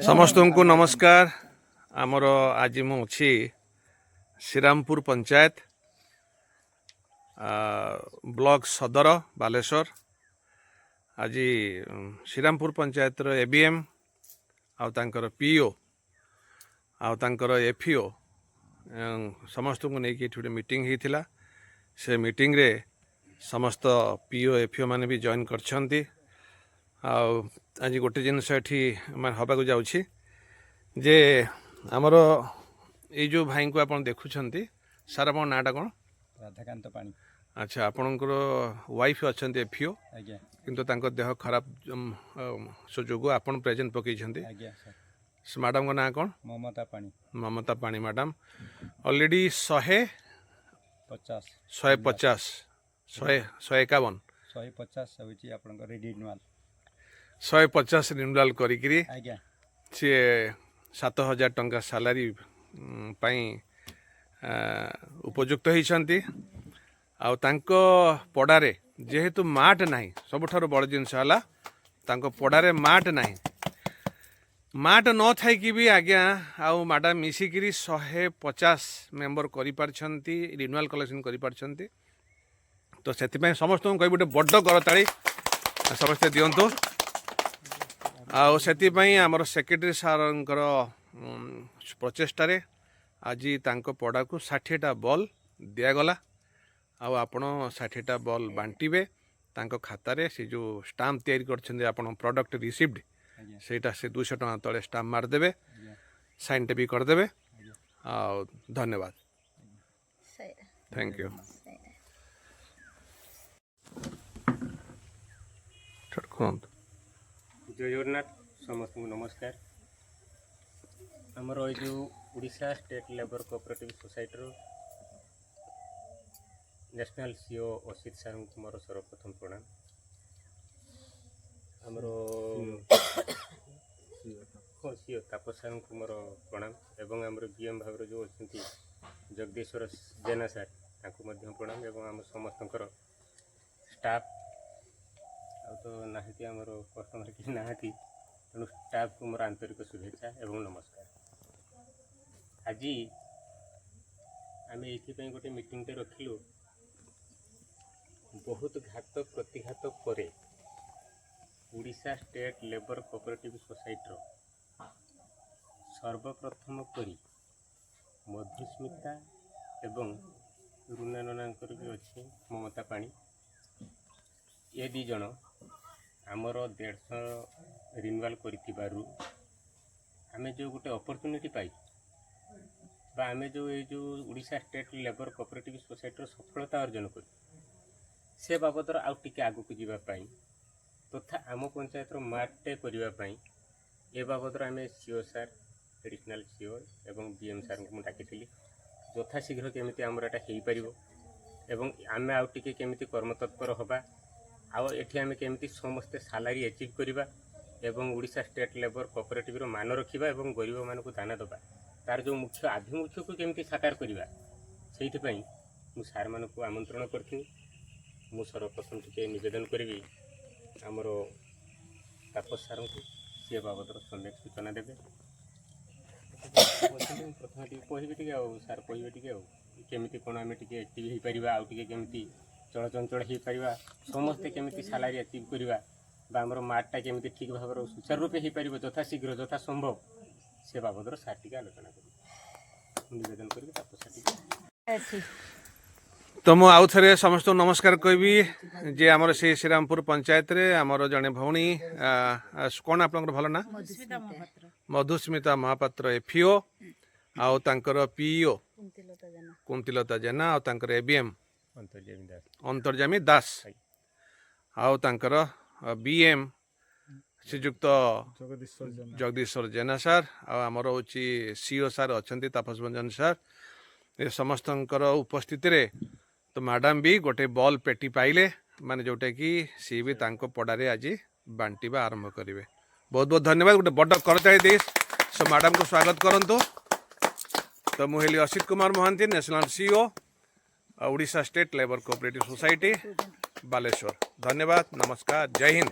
समस्त को नमस्कार। आमर आज मुझे श्रीरामपुर पंचायत ब्लॉक सदर बालेश्वर। आज श्रीरामपुर पंचायत एबीएम आउर पीओ आउर एफईओ समस्त को लेकिन गोटे मीटिंग होता। से मीटिंग रे समस्त पीओ एफईओ माने भी जॉइन करछंती। आज गोटे जिनस ये हवा जाऊँगी जे आमर ये जो भाई को आप देखुं सार आप नाटा कौन? राधाकांत पाणी। अच्छा, आपणकर वाइफ अच्छा एफईओ किंतु तांको देह खराब सुजोग आपन प्रेजेंट पकई मैडम को ना कौन? ममता पाणी। ममता पाणी मैडम ऑलरेडी 150 151 150 रिन्यूअल करी सी 7,000 टंका सैलरी उपयुक्त होती। पड़ारे जेहेतु माट ना सबुठ बड़ जिनस है पड़ारे माट ना माट न थी भी आज्ञा आउ मैडम मिसिकी 150 मेंबर करिपारछंती रिन्यूअल कलेक्शन करिपारछंती। तो से समस्त को कह गोटे बड़ करताड़ी समस्ते दिंतु। आमर सेक्रेटरी सारंकर प्रचेष्टार आज तांको पड़ा को 60टा बॉल दिगला। आपण 60टा बॉल बांटे तांको खातार से जो स्टाम्प तैयारी करछंदे आपण प्रोडक्ट रिसीव्ड सेटा से 200 टका तले स्टाम्प मारदेवे साइनटे भी करदेवे। धन्यवाद, थैंक यू। जय जगन्नाथ समस्त को नमस्कार। आमर जो Orissa state labour cooperative society national CO Asit सार को मोर सर्वप्रथम प्रणाम। आमर सीओ तापस सार को मोर प्रणाम एवं आमर बीएम भाव जो अच्छा जगदीश्वर जेना सार तांको प्रणाम एवं आम समस्त स्टाफ तो नाहती आमर कस्टमर कि नाहती तेणु स्टाफ को मोर आंतरिक शुभेच्छा एवं नमस्कार। आज आम ये गोटे मीटिंग रखिलु बहुत घात प्रतिघात पर Orissa state labour cooperative society सर्वप्रथम करी मधुस्मिता एवं रुना ननांकर भी अच्छी ममता पाणी ये दी जन आमर 150 रिन्यूअल करूँ आमे जो गोटे अपॉर्चुनिटी पाई आमे जो ये जो Orissa state labour cooperative society सफलता अर्जन कर से बाबद आउ टिके आगु को जीवाई तथा आम पंचायत मार्टे करने ए बाबद आम सीओ सार एडिशनल सीओ एवं बीएम सार को डाकी यथाशीघ्र केमी आमर एटा हो एवं आम आउ टिके केमी कर्मतत्पर हवा आउ एठी आम केमी समस्ते सैलरी अचीव करवा एवं उड़ीसा स्टेट लेबर कोऑपरेटिव मान रखा एवं गरीब मान को दाना दबा तार जो मुख्य आभिमुख्य को केमी साकार करवा से मु सार मान को आमंत्रण करी मु सर्वप्रथम टिके निवेदन करी आमर तापस सार को सी बाबद सम्यक सूचना देवे। प्रथम कहि टे सार कहे केमी कौन आम टे एक्टिव हो पार आउ टे केमी चलचंचल हो पार समस्ते केमी सैलरी अचीव करवा आमर मार्टा केमी ठीक भाव सुचारू रूपे हो पार यथाशीघ्र यथा संभव से बाबद सार टी आलोचना कर निवेदन कर। तो मु आउ थे समस्त नमस्कार कहबी जे आमर से श्रीरामपुर पंचायत रे आमर जड़े भौणी कौन आप भल ना मधुस्मिता महापात्र एफईओ आउ तांकर पीईओ कुंतीलता जेना आउ तांकर एबीएम अंतर्जामी दास आउ तांकर बीएम श्रीजुक्त जगदीश्वर जेना सार आमर हूँ सीओ सार अच्छा तापस भंजन सार ये समस्त उपस्थिति रे तो मैडम भी गोटे बॉल पेटी पाइले माने जोटा कि सी भी तांको पड़ारे आज बांटिबा आरंभ करेंगे। बहुत बहुत धन्यवाद। गोटे बड़ करताली दे सो मैडम को स्वागत करंतु। तो मुझे Asit Kumar Mahanti national CEO Orissa state labour cooperative society Baleswar. धन्यवाद, नमस्कार, जय हिंद।